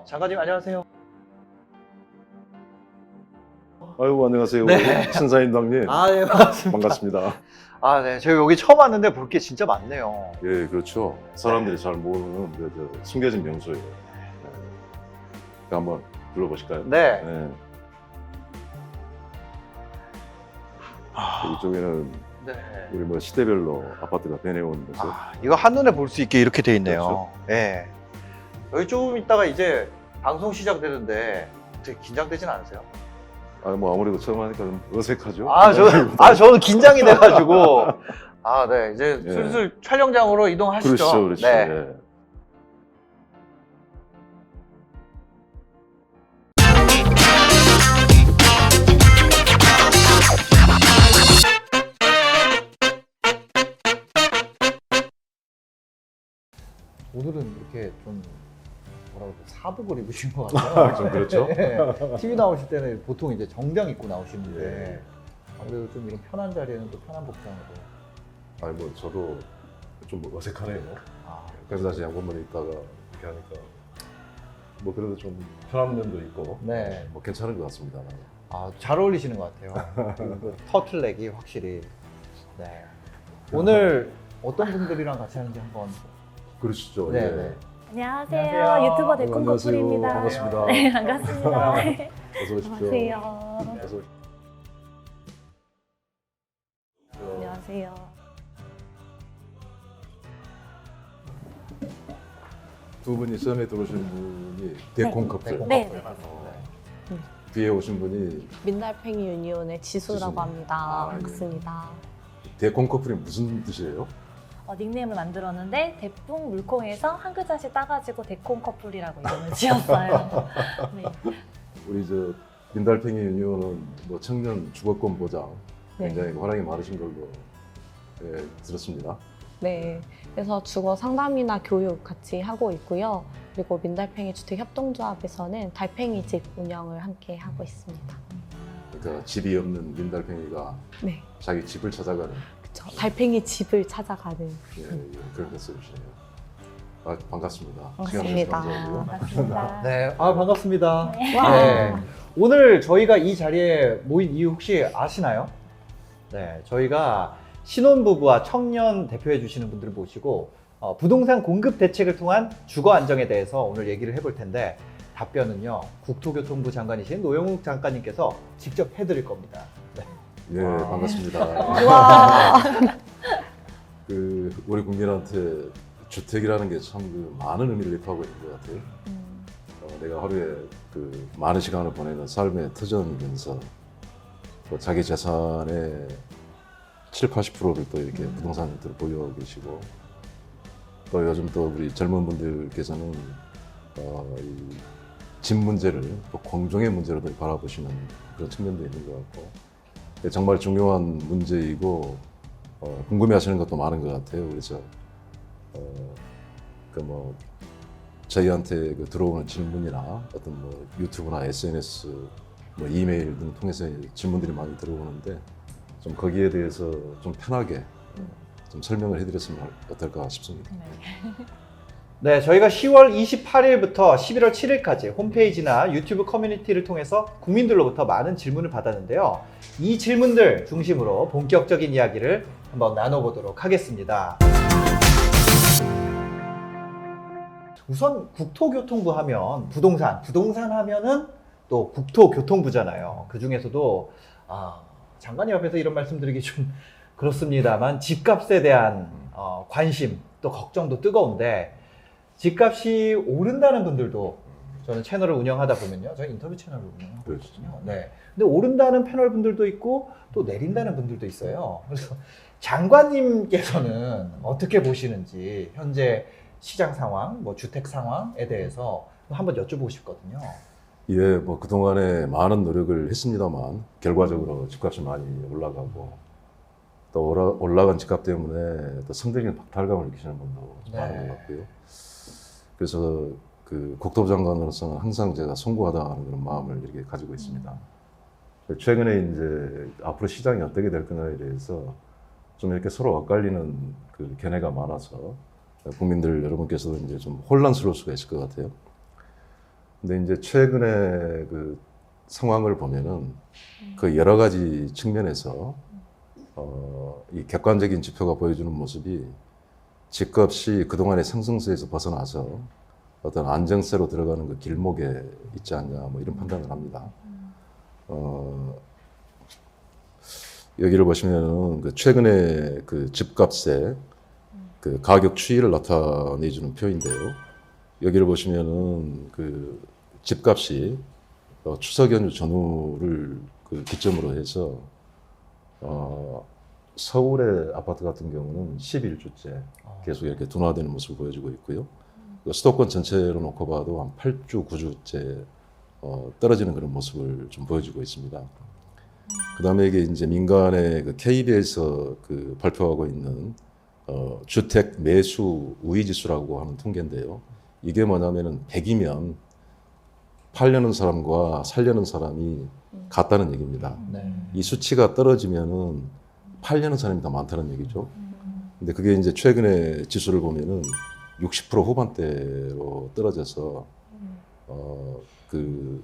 장관님 안녕하세요. 아이고 안녕하세요. 네. 신사임당님. 네, 반갑습니다. 반갑습니다. 네. 저희 여기 처음 왔는데 볼 게 진짜 많네요. 예, 그렇죠. 사람들이 잘 모르는 숨겨진 명소예요. 한번 둘러보실까요? 네. 네. 이쪽에는 네. 우리 뭐 시대별로 아파트가 변해온 모습. 이거 한눈에 볼 수 있게 이렇게 돼 있네요. 그렇죠. 네. 여기 조금 있다가 이제 방송 시작되는데 되게 긴장되진 않으세요? 뭐 아무래도 처음 하니까 좀 어색하죠. 저는 긴장이 돼가지고. 네. 이제 예. 슬슬 촬영장으로 이동하시죠. 그렇죠, 그렇죠. 네. 예. 오늘은 이렇게 좀 뭐라고 해야 사복을 입으신 것 같아요. 좀 그렇죠. 네. TV 나오실 때는 보통 이제 정장 입고 나오시는데 예. 아무래도 좀 이런 편한 자리에는 또 편한 복장으로. 뭐 저도 좀 어색하네요. 그래서 다시 양복만 입다가 이렇게 하니까 뭐 그래도 좀 편한 면도 있고 네. 뭐 괜찮은 것 같습니다. 잘 어울리시는 것 같아요. 그 터틀넥이 확실히. 네. 오늘 어떤 분들이랑 같이 하는지 한번. 그러시죠. 네. 예. 네. 안녕하세요. 안녕하세요. 유튜버 안녕하세요. 데콘커플입니다. 반갑습니다. 네, 반갑습니다. 어서 오십시오. 안녕하세요. 어서 오십시오. 안녕하세요. 두 분이 처음에 들어오신 분이 데콘 커플. 네. 뒤에 오신 분이 민달팽이 유니온의 지수라고 지수님. 합니다. 네. 반갑습니다. 데콘 커플이 무슨 뜻이에요? 닉네임을 만들었는데 대풍 물콩에서 한 글자씩 따가지고 데콘 커플이라고 이름을 지었어요. 네. 우리 민달팽이 유니온은 뭐 청년 주거권 보장 네. 굉장히 활약이 많으신 걸로 들었습니다. 네. 그래서 주거 상담이나 교육 같이 하고 있고요. 그리고 민달팽이 주택협동조합에서는 달팽이 집 운영을 함께 하고 있습니다. 그러니까 집이 없는 민달팽이가 네. 자기 집을 찾아가는 그쵸. 달팽이 집을 찾아가는. 그런 컨셉이시네요. 반갑습니다. 시간 반갑습니다. 내주셔서 감사하고요. 반갑습니다. 네. 반갑습니다. 와. 네. 오늘 저희가 이 자리에 모인 이유 혹시 아시나요? 네. 저희가 신혼부부와 청년 대표해 주시는 분들을 모시고 부동산 공급 대책을 통한 주거 안정에 대해서 오늘 얘기를 해볼 텐데 답변은요. 국토교통부 장관이신 노영욱 장관님께서 직접 해드릴 겁니다. 네. 예, 반갑습니다. 와. 우리 국민한테 주택이라는 게 참 많은 의미를 입하고 있는 것 같아요. 내가 하루에 많은 시간을 보내는 삶의 터전이면서 또 자기 재산의 70~80%를 또 이렇게 부동산들을 보유하고 계시고 또 요즘 또 우리 젊은 분들께서는 이 집 문제를 또 공정의 문제로도 바라보시는 그런 측면도 있는 것 같고 정말 중요한 문제이고 궁금해하시는 것도 많은 것 같아요. 그래서 저희한테 들어오는 질문이나 어떤 유튜브나 SNS, 이메일 등 통해서 질문들이 많이 들어오는데 좀 거기에 대해서 좀 편하게 좀 설명을 해드렸으면 어떨까 싶습니다. 네, 저희가 10월 28일부터 11월 7일까지 홈페이지나 유튜브 커뮤니티를 통해서 국민들로부터 많은 질문을 받았는데요. 이 질문들 중심으로 본격적인 이야기를 한번 나눠보도록 하겠습니다. 우선 국토교통부 하면 부동산 하면은 또 국토교통부잖아요. 그 중에서도 장관님 앞에서 이런 말씀드리기 좀 그렇습니다만 집값에 대한 관심 또 걱정도 뜨거운데 집값이 오른다는 분들도 저는 채널을 운영하다 보면요. 저희 인터뷰 채널을 운영하고 있거든요. 네. 근데 오른다는 패널 분들도 있고 또 내린다는 분들도 있어요. 그래서 장관님께서는 어떻게 보시는지 현재 시장 상황, 주택 상황에 대해서 한번 여쭤보고 싶거든요. 예, 그동안에 많은 노력을 했습니다만 결과적으로 집값이 많이 올라가고 또 올라간 집값 때문에 또 성적인 박탈감을 느끼시는 분도 많은 것 같고요. 그래서 국토부 장관으로서는 항상 제가 송구하다는 그런 마음을 이렇게 가지고 있습니다. 최근에 이제 앞으로 시장이 어떻게 될 거냐에 대해서 좀 이렇게 서로 엇갈리는 견해가 많아서 국민들 여러분께서도 이제 좀 혼란스러울 수가 있을 것 같아요. 근데 이제 최근에 그 상황을 보면은 그 여러 가지 측면에서 이 객관적인 지표가 보여주는 모습이 집값이 그동안의 상승세에서 벗어나서 어떤 안정세로 들어가는 그 길목에 있지 않냐 뭐 이런 판단을 합니다. 여기를 보시면은 그 최근에 그 집값의 그 가격 추이를 나타내주는 표인데요. 여기를 보시면은 그 집값이 추석 연휴 전후를 그 기점으로 해서 서울의 아파트 같은 경우는 11주째 계속 이렇게 둔화되는 모습을 보여주고 있고요. 수도권 전체로 놓고 봐도 한 8주, 9주째 떨어지는 그런 모습을 좀 보여주고 있습니다. 그 다음에 이게 이제 민간의 그 KB에서 그 발표하고 있는 주택 매수 우위 지수라고 하는 통계인데요. 이게 뭐냐면은 100이면 팔려는 사람과 살려는 사람이 같다는 얘기입니다. 네. 이 수치가 떨어지면은 팔려는 사람이 더 많다는 얘기죠. 근데 그게 이제 최근에 지수를 보면은 60% 후반대로 떨어져서 그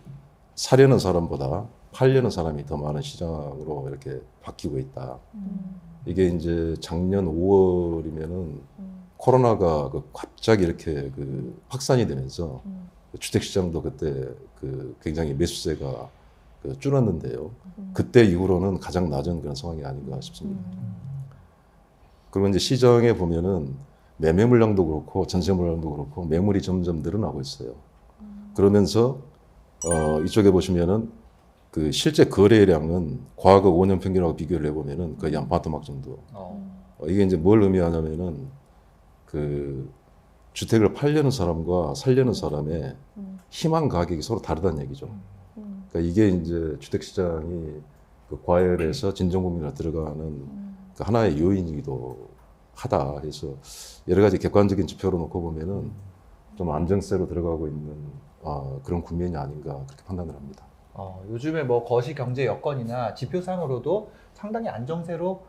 사려는 사람보다 팔려는 사람이 더 많은 시장으로 이렇게 바뀌고 있다. 이게 이제 작년 5월이면은 코로나가 그 갑자기 이렇게 그 확산이 되면서 주택시장도 그때 그 굉장히 매수세가 그 줄었는데요. 그때 이후로는 가장 낮은 그런 상황이 아닌가 싶습니다. 그리고 이제 시장에 보면은 매매 물량도 그렇고 전세 물량도 그렇고 매물이 점점 늘어나고 있어요. 그러면서 이쪽에 보시면은 그 실제 거래량은 과거 5년 평균하고 비교를 해보면은 거의 한 반토막 정도. 이게 이제 뭘 의미하냐면은 그 주택을 팔려는 사람과 살려는 사람의 희망 가격이 서로 다르다는 얘기죠. 그러니까 이게 이제 주택시장이 그 과열해서 진정국민으로 들어가는 그 하나의 요인이기도 하다 해서 여러 가지 객관적인 지표로 놓고 보면은 좀 안정세로 들어가고 있는 그런 국면이 아닌가 그렇게 판단을 합니다. 요즘에 뭐 거시 경제 여건이나 지표상으로도 상당히 안정세로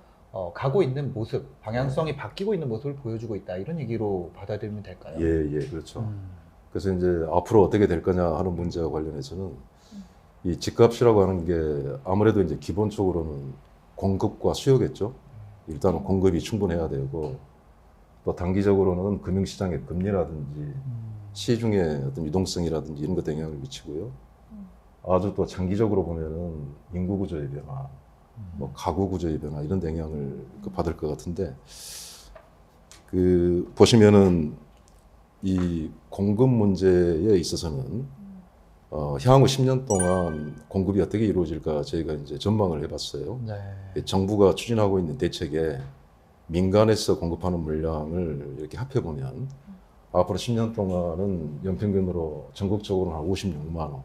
가고 있는 모습, 방향성이 바뀌고 있는 모습을 보여주고 있다. 이런 얘기로 받아들이면 될까요? 예, 그렇죠. 그래서 이제 앞으로 어떻게 될 거냐 하는 문제와 관련해서는 이 집값이라고 하는 게 아무래도 이제 기본적으로는 공급과 수요겠죠. 일단은 공급이 충분해야 되고 또 단기적으로는 금융시장의 금리라든지 시중의 어떤 유동성이라든지 이런 것에 영향을 미치고요. 아주 또 장기적으로 보면은 인구 구조의 변화, 뭐 가구 구조의 변화 이런 데 영향을 받을 것 같은데 그 보시면은 이 공급 문제에 있어서는 향후 10년 동안 공급이 어떻게 이루어질까 저희가 이제 전망을 해봤어요. 네. 정부가 추진하고 있는 대책에 민간에서 공급하는 물량을 이렇게 합해보면 앞으로 10년 동안은 연평균으로 전국적으로 한 56만 호,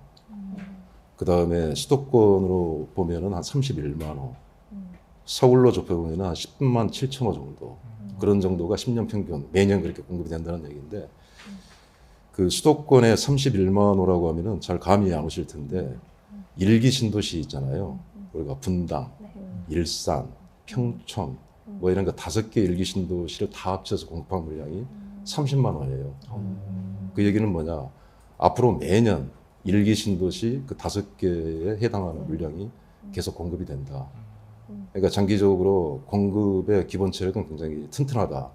그 다음에 수도권으로 보면은 한 31만 호, 서울로 좁혀보면 한 10만 7천 호 정도, 그런 정도가 10년 평균 매년 그렇게 공급이 된다는 얘기인데 그 수도권에 31만 호라고 하면은 잘 감이 안 오실 텐데 일기 신도시 있잖아요. 우리가 분당, 일산, 평촌 뭐 이런 거 5개 일기 신도시를 다 합쳐서 공급한 물량이 30만 호예요. 그 얘기는 뭐냐? 앞으로 매년 일기 신도시 그 5개에 해당하는 물량이 계속 공급이 된다. 그러니까 장기적으로 공급의 기본 체력은 굉장히 튼튼하다.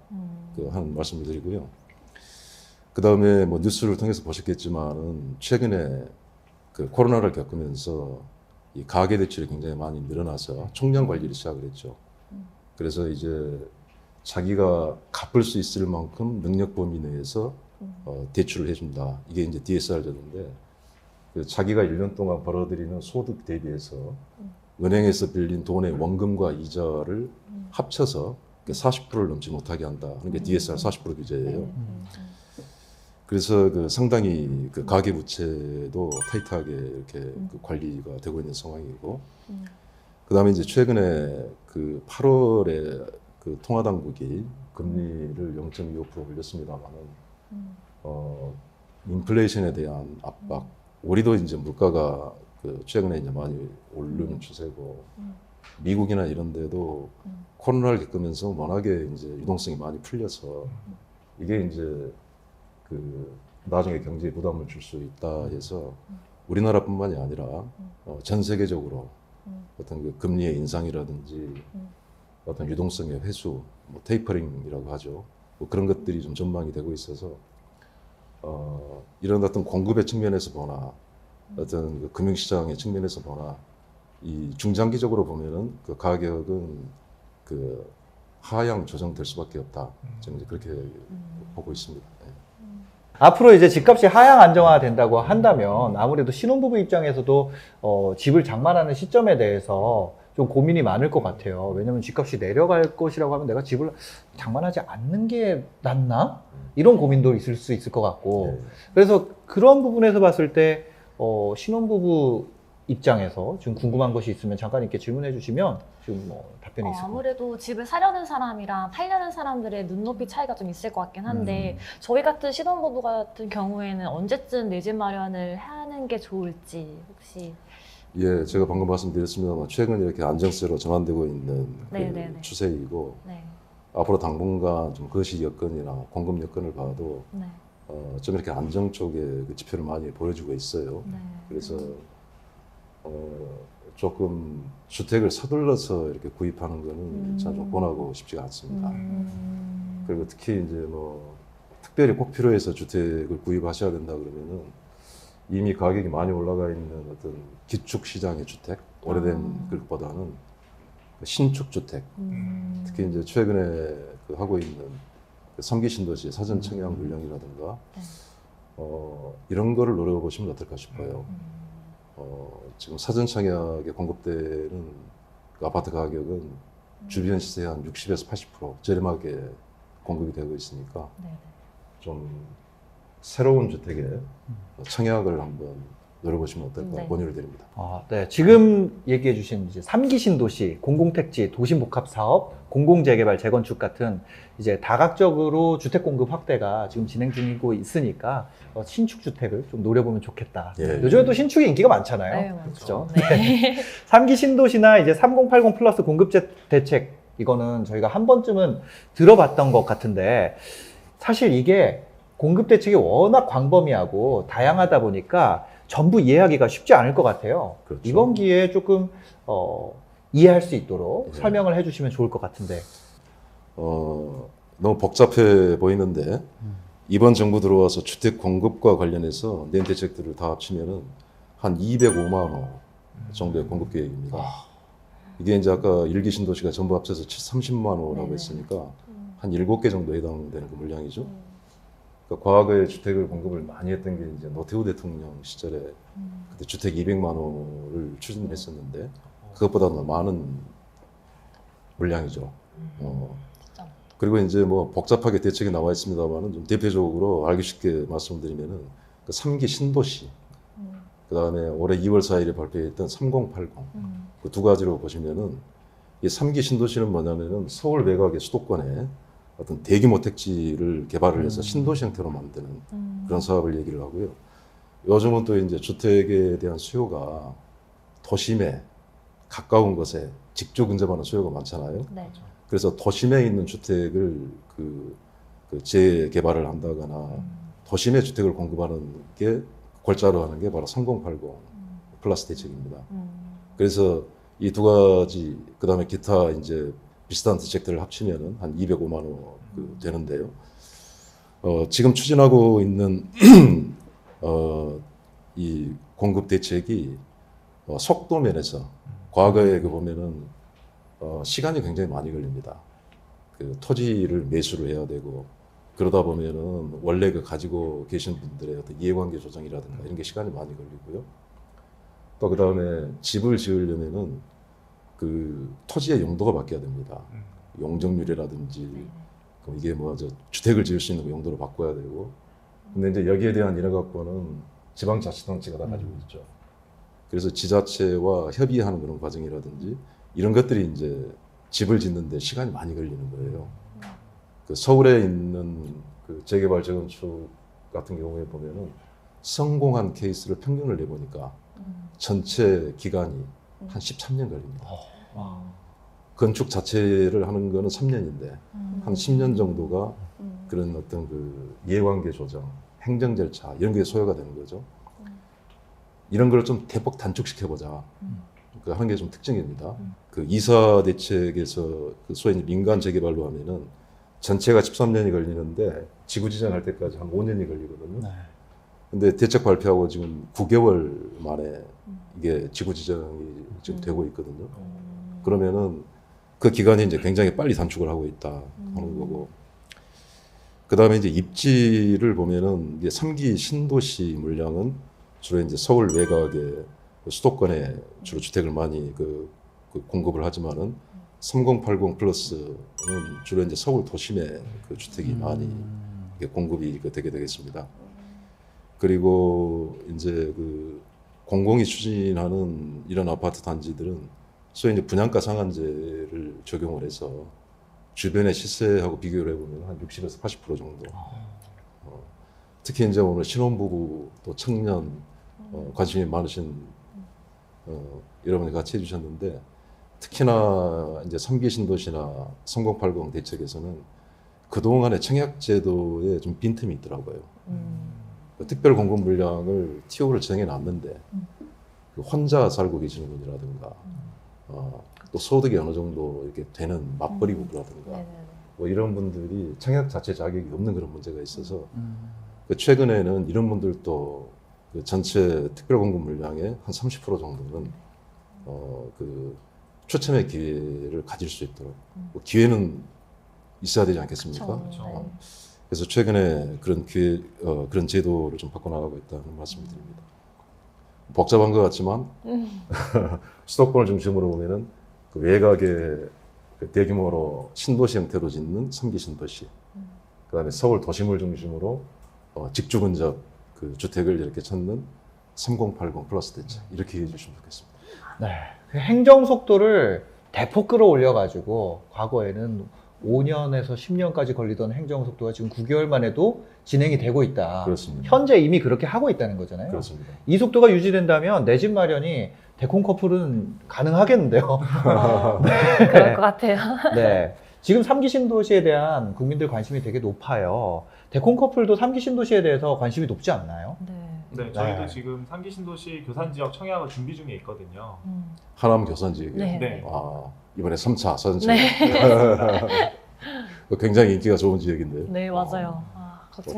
그 하는 말씀을 드리고요. 그 다음에 뭐 뉴스를 통해서 보셨겠지만은 최근에 그 코로나를 겪으면서 이 가계 대출이 굉장히 많이 늘어나서 총량 관리를 시작을 했죠. 그래서 이제 자기가 갚을 수 있을 만큼 능력 범위 내에서 대출을 해준다. 이게 이제 DSR 제도인데 그 자기가 1년 동안 벌어들이는 소득 대비해서 은행에서 빌린 돈의 원금과 이자를 합쳐서 40%를 넘지 못하게 한다. 하는 게 DSR 40% 규제예요. 그래서 그 상당히 그 가계 부채도 타이트하게 이렇게 그 관리가 되고 있는 상황이고, 그다음에 이제 최근에 그 8월에 그 통화당국이 금리를 0.25% 올렸습니다만은 인플레이션에 대한 압박, 우리도 이제 물가가 그 최근에 이제 많이 오르는 추세고, 미국이나 이런 데도 코로나를 겪으면서 워낙에 이제 유동성이 많이 풀려서 이게 이제 그 나중에 경제에 부담을 줄 수 있다 해서 우리나라뿐만이 아니라 전 세계적으로 어떤 그 금리의 인상이라든지 어떤 유동성의 회수, 뭐 테이퍼링이라고 하죠. 뭐 그런 것들이 좀 전망이 되고 있어서 이런 어떤 공급의 측면에서 보나 어떤 그 금융시장의 측면에서 보나 이 중장기적으로 보면은 그 가격은 그 하향 조정될 수밖에 없다. 저는 이제 그렇게 보고 있습니다. 네. 앞으로 이제 집값이 하향 안정화된다고 한다면 아무래도 신혼부부 입장에서도 집을 장만하는 시점에 대해서 좀 고민이 많을 것 같아요. 왜냐면 집값이 내려갈 것이라고 하면 내가 집을 장만하지 않는 게 낫나? 이런 고민도 있을 수 있을 것 같고. 네. 그래서 그런 부분에서 봤을 때 신혼부부 입장에서 지금 궁금한 것이 있으면 잠깐 이렇게 질문해 주시면 지금 뭐 답변이 있을 것 같아요. 아무래도 집을 사려는 사람이랑 팔려는 사람들의 눈높이 차이가 좀 있을 것 같긴 한데 저희 같은 신혼부부 같은 경우에는 언제쯤 내 집 마련을 하는 게 좋을지 혹시 예, 제가 방금 말씀드렸습니다만 최근 이렇게 안정세로 전환되고 있는 그 네네네. 추세이고 네, 앞으로 당분간 좀 거시 여건이나 공급 여건을 봐도 네, 좀 이렇게 안정 쪽에 그 지표를 많이 보여주고 있어요. 네. 그래서 조금 주택을 서둘러서 이렇게 구입하는 거는 참 좀 권하고 싶지가 않습니다. 그리고 특히 이제 뭐 특별히 꼭 필요해서 주택을 구입하셔야 된다 그러면은 이미 가격이 많이 올라가 있는 어떤 기축 시장의 주택, 오래된 것보다는 신축 주택, 특히 이제 최근에 그 하고 있는 그 3기 신도시 사전 청약 물량이라든가 이런 거를 노려보시면 어떨까 싶어요. 지금 사전 청약에 공급되는 그 아파트 가격은 주변 시세의 한 60에서 80% 저렴하게 공급이 되고 있으니까 네. 좀 새로운 주택에 청약을 한번 노려보시면 어떨까 네. 권유를 드립니다. 네. 지금 얘기해 주신 이제 3기 신도시, 공공택지, 도심복합사업, 공공재개발, 재건축 같은 이제 다각적으로 주택 공급 확대가 지금 진행 중이고 있으니까 신축 주택을 좀 노려보면 좋겠다. 예. 요즘에 또 신축이 인기가 많잖아요. 네, 맞죠. 그렇죠? 네. 3기 신도시나 이제 3080 플러스 공급 대책 이거는 저희가 한 번쯤은 들어봤던 것 같은데 사실 이게 공급 대책이 워낙 광범위하고 다양하다 보니까 전부 이해하기가 쉽지 않을 것 같아요. 그렇죠. 이번 기회에 조금 이해할 수 있도록 네. 설명을 해주시면 좋을 것 같은데. 너무 복잡해 보이는데 이번 정부 들어와서 주택 공급과 관련해서 낸 대책들을 다 합치면은 한 205만 호 정도의 공급 계획입니다. 이게 이제 아까 1기 신도시가 전부 합쳐서 30만 호라고 네네. 했으니까 한 7개 정도 해당되는 그 물량이죠. 그러니까 과거에 주택을 공급을 많이 했던 게 이제 노태우 대통령 시절에 그때 주택 200만 호를 추진했었는데 그것보다는 많은 물량이죠. 진짜. 그리고 이제 뭐 복잡하게 대책이 나와 있습니다만은 좀 대표적으로 알기 쉽게 말씀드리면은 그 3기 신도시, 그다음에 올해 2월 4일에 발표했던 3080, 그 두 가지로 보시면은 이 3기 신도시는 뭐냐면은 서울 외곽의 수도권에 어떤 대규모 택지를 개발을 해서 신도시 형태로 만드는 그런 사업을 얘기를 하고요. 요즘은 또 이제 주택에 대한 수요가 도심에 가까운 곳에 직접 근접하는 수요가 많잖아요. 네. 그래서 도심에 있는 주택을 그 재개발을 한다거나 도심에 주택을 공급하는 게 골자로 하는 게 바로 3080 플러스 대책입니다. 그래서 이 두 가지 그다음에 기타 이제 비슷한 대책들을 합치면은 한 205만 원 되는데요. 지금 추진하고 있는 이 공급 대책이 속도 면에서 과거에 그 보면은 시간이 굉장히 많이 걸립니다. 그 토지를 매수를 해야 되고 그러다 보면은 원래 그 가지고 계신 분들의 어떤 이해관계 조정이라든가 이런 게 시간이 많이 걸리고요. 또 그 다음에 집을 지으려면은 그 토지의 용도가 바뀌어야 됩니다. 용적률이라든지 그럼 이게 뭐 저 주택을 지을 수 있는 용도로 바꿔야 되고. 근데 이제 여기에 대한 인허가권은 지방자치단체가 다 가지고 있죠. 그래서 지자체와 협의하는 그런 과정이라든지 이런 것들이 이제 집을 짓는데 시간이 많이 걸리는 거예요. 그 서울에 있는 그 재개발 재건축 같은 경우에 보면은 성공한 케이스를 평균을 내보니까 전체 기간이 한 13년 걸립니다. 건축 자체를 하는 거는 3년인데 한 10년 정도가 그런 어떤 그 이해관계 조정, 행정 절차 이런 게 소요가 되는 거죠. 이런 걸 좀 대폭 단축시켜보자. 그 하는 게 좀 특징입니다. 그 이사 대책에서 그 소위 민간 재개발로 하면은 전체가 13년이 걸리는데 지구 지정할 때까지 한 5년이 걸리거든요. 네. 근데 대책 발표하고 지금 9개월 만에 이게 지구 지정이 지금 되고 있거든요. 그러면은 그 기간이 이제 굉장히 빨리 단축을 하고 있다 하는 거고. 그 다음에 이제 입지를 보면은 이제 3기 신도시 물량은 주로 이제 서울 외곽의 수도권에 주로 주택을 많이 그 공급을 하지만은 3080 플러스는 주로 이제 서울 도심에 그 주택이 많이 이게 공급이 되게 되겠습니다. 그리고 이제 그 공공이 추진하는 이런 아파트 단지들은 소위 이제 분양가 상한제를 적용을 해서 주변의 시세하고 비교를 해보면 한 60에서 80% 정도. 특히 이제 오늘 신혼부부 또 청년 관심이 많으신 여러분이 같이 해주셨는데 특히나 이제 3기 신도시나 3080 대책에서는 그동안의 청약제도에 좀 빈틈이 있더라고요. 그 특별 공급 물량을 TO를 정해놨는데 그 혼자 살고 계시는 분이라든가 또 소득이 어느 정도 이렇게 되는 맞벌이 부부라든가 뭐 이런 분들이 청약 자체 자격이 없는 그런 문제가 있어서 그 최근에는 이런 분들도 그 전체 특별 공급 물량의 한 30% 정도는 그 추첨의 기회를 가질 수 있도록 뭐 기회는 있어야 되지 않겠습니까? 그렇죠. 그래서 최근에 그런 기회 그런 제도를 좀 바꿔나가고 있다는 말씀을 드립니다. 복잡한 것 같지만 수도권을 중심으로 보면은 그 외곽에 그 대규모로 신도시 형태로 짓는 3기 신도시, 그다음에 서울 도심을 중심으로 직주 근접 그 주택을 이렇게 찾는 3080 플러스 대책 이렇게 해주시면 좋겠습니다. 네. 그 행정 속도를 대폭 끌어올려가지고 과거에는 5년에서 10년까지 걸리던 행정 속도가 지금 9개월만 해도 진행이 되고 있다. 그렇습니다. 현재 이미 그렇게 하고 있다는 거잖아요. 그렇습니다. 이 속도가 유지된다면 내 집 마련이 대콘 커플은 가능하겠는데요. 그럴 것 같아요. 네. 지금 3기 신도시에 대한 국민들 관심이 되게 높아요. 대콘 커플도 3기 신도시에 대해서 관심이 높지 않나요? 네, 저희도 네. 지금 3기 신도시 교산 지역 청약을 준비 중에 있거든요. 하남 교산 지역에 네. 네. 이번에 3차 사전 네. 굉장히 인기가 좋은 지역인데요. 네, 맞아요.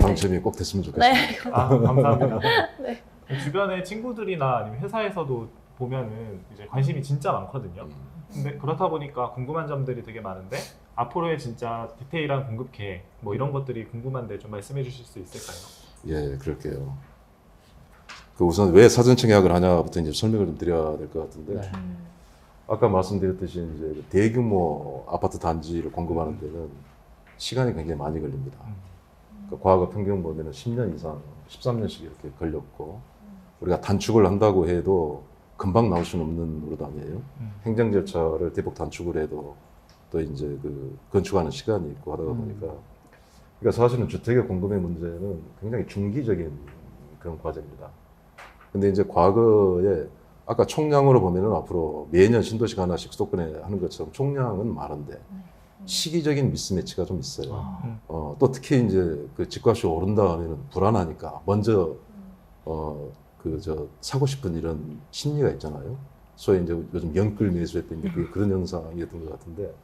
당첨이 꼭 됐으면 좋겠습니다. 네. 아, 감사합니다. 네. 주변에 친구들이나 아니면 회사에서도 보면은 이제 관심이 진짜 많거든요. 근데 그렇다 보니까 궁금한 점들이 되게 많은데 앞으로의 진짜 디테일한 공급 계획 뭐 이런 것들이 궁금한데 좀 말씀해 주실 수 있을까요? 예, 그럴게요. 그 우선 왜 사전 청약을 하냐부터 이제 설명을 좀 드려야 될 것 같은데 네. 아까 말씀드렸듯이 이제 대규모 아파트 단지를 공급하는 데는 시간이 굉장히 많이 걸립니다. 그 과거 평균 보면은 10년 이상, 13년씩 이렇게 걸렸고 우리가 단축을 한다고 해도 금방 나올 수는 없는 노릇 아니에요. 행정 절차를 대폭 단축을 해도 또 이제 그 건축하는 시간이 있고 하다 보니까 그러니까 사실은 주택의 공급의 문제는 굉장히 중기적인 그런 과제입니다. 근데 이제 과거에 아까 총량으로 보면은 앞으로 매년 신도시가 하나씩 수도권에 하는 것처럼 총량은 많은데 시기적인 미스매치가 좀 있어요. 또 특히 이제 그 집값이 오른다 하면은 불안하니까 먼저 사고 싶은 이런 심리가 있잖아요. 소위 이제 요즘 영끌 매수했던 게 그런 현상이었던 것 같은데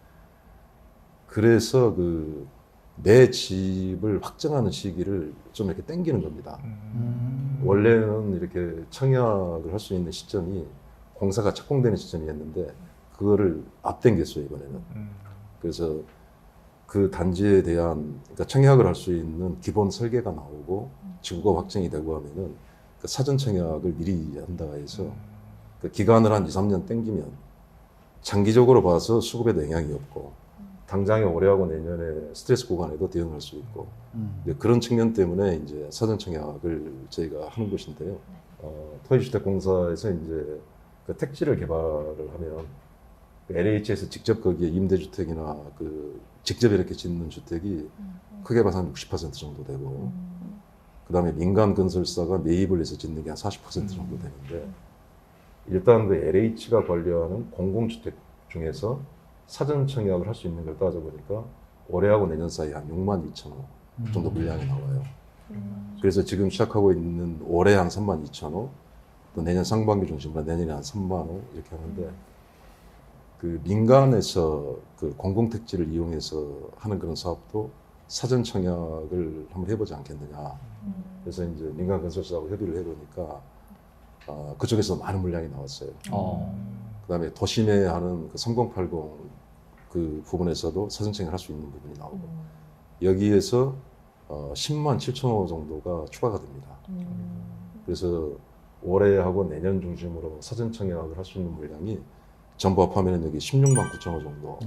그래서 그 내 집을 확정하는 시기를 좀 이렇게 당기는 겁니다. 원래는 이렇게 청약을 할 수 있는 시점이 공사가 착공되는 시점이었는데 그거를 앞당겼어요 이번에는. 그래서 그 단지에 대한 그러니까 청약을 할 수 있는 기본 설계가 나오고 지구가 확정이 되고 하면은 그 사전 청약을 미리 한다 해서 그 기간을 한 2, 3년 당기면 장기적으로 봐서 수급에도 영향이 없고 당장에 올해하고 내년에 스트레스 구간에도 대응할 수 있고 이제 그런 측면 때문에 이제 사전 청약을 저희가 하는 것인데요. 토지주택공사에서 이제 그 택지를 개발을 하면 LH에서 직접 거기에 임대주택이나 그 직접 이렇게 짓는 주택이 크게 봐서 한 60% 정도 되고 그다음에 민간 건설사가 매입을 해서 짓는 게 한 40% 정도 되는데 일단 그 LH가 관리하는 공공주택 중에서 사전 청약을 할 수 있는 걸 따져보니까 올해하고 내년 사이에 한 6만 2천 호 정도 물량이 나와요. 그래서 지금 시작하고 있는 올해 한 32,000호, 또 내년 상반기 중심으로 내년에 한 3만 호 이렇게 하는데 그 민간에서 그 공공택지를 이용해서 하는 그런 사업도 사전 청약을 한번 해보지 않겠느냐. 그래서 이제 민간 건설사하고 협의를 해보니까 그쪽에서 많은 물량이 나왔어요. 그다음에 도심에 하는 그 3080 그 부분에서도 사전 청약을 할 수 있는 부분이 나오고 여기에서 10만 7천 호 정도가 추가가 됩니다. 그래서 올해하고 내년 중심으로 사전 청약을 할 수 있는 물량이 전부 합하면 여기 16만 9천 호 정도.